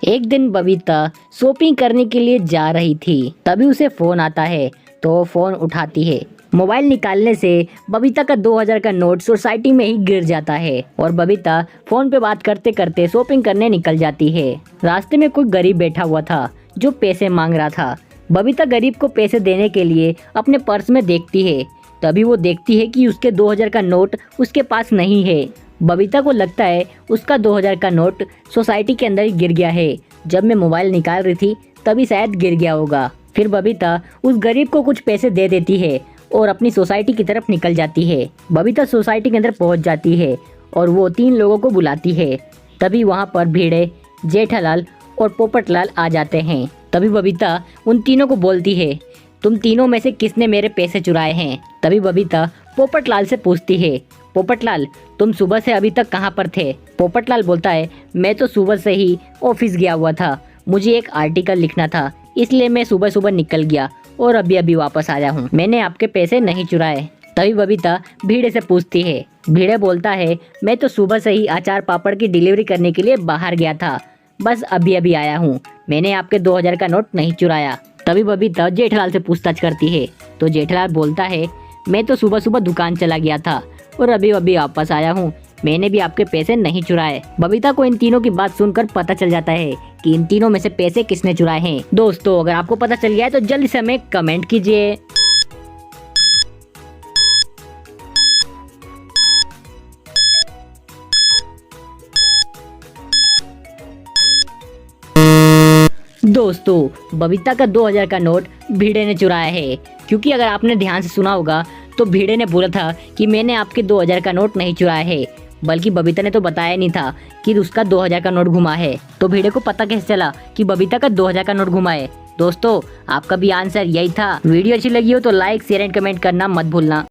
एक दिन बबीता शॉपिंग करने के लिए जा रही थी, तभी उसे फोन आता है तो वो फोन उठाती है। मोबाइल निकालने से बबीता का 2000 का नोट सोसाइटी में ही गिर जाता है और बबीता फोन पे बात करते करते शॉपिंग करने निकल जाती है। रास्ते में कोई गरीब बैठा हुआ था जो पैसे मांग रहा था। बबीता गरीब को पैसे देने के लिए अपने पर्स में देखती है, तभी वो देखती है कि उसके 2000 का नोट उसके पास नहीं है। बबीता को लगता है उसका 2000 का नोट सोसाइटी के अंदर ही गिर गया है। जब मैं मोबाइल निकाल रही थी तभी शायद गिर गया होगा। फिर बबीता उस गरीब को कुछ पैसे दे देती है और अपनी सोसाइटी की तरफ निकल जाती है। बबीता सोसाइटी के अंदर पहुंच जाती है और वो 3 लोगों को बुलाती है। तभी वहाँ पर भिड़े, जेठालाल और पोपटलाल आ जाते हैं। तभी बबीता उन तीनों को बोलती है, तुम तीनों में से किसने मेरे पैसे चुराए हैं? तभी बबीता पोपटलाल से पूछती है, पोपटलाल तुम सुबह से अभी तक कहाँ पर थे? पोपटलाल बोलता है, मैं तो सुबह से ही ऑफिस गया हुआ था, मुझे एक आर्टिकल लिखना था, इसलिए मैं सुबह सुबह निकल गया और अभी अभी वापस आया हूँ, मैंने आपके पैसे नहीं चुराए। तभी बबीता भीड़े से पूछती है। भीड़े बोलता है, मैं तो सुबह से ही अचार पापड़ की डिलीवरी करने के लिए बाहर गया था, बस अभी अभी आया हूँ, मैंने आपके 2000 का नोट नहीं चुराया। तभी बबीता जेठलाल से पूछताछ करती है तो जेठलाल बोलता है, मैं तो सुबह सुबह दुकान चला गया था और अभी अभी वापस आया हूँ, मैंने भी आपके पैसे नहीं चुराए। बबीता को इन तीनों की बात सुनकर पता चल जाता है कि इन तीनों में से पैसे किसने चुराए हैं। दोस्तों अगर आपको पता चल गया है तो जल्दी से हमें कमेंट कीजिए। दोस्तों बबीता का 2000 का नोट भीड़े ने चुराया है, क्योंकि अगर आपने ध्यान से सुना होगा तो भीड़े ने बोला था कि मैंने आपके 2000 का नोट नहीं चुराया है, बल्कि बबीता ने तो बताया नहीं था कि उसका 2000 का नोट घुमा है। तो भीड़े को पता कैसे चला कि बबीता का 2000 का नोट घुमा है? दोस्तों आपका भी आंसर यही था। वीडियो अच्छी लगी हो तो लाइक, शेयर एंड कमेंट करना मत भूलना।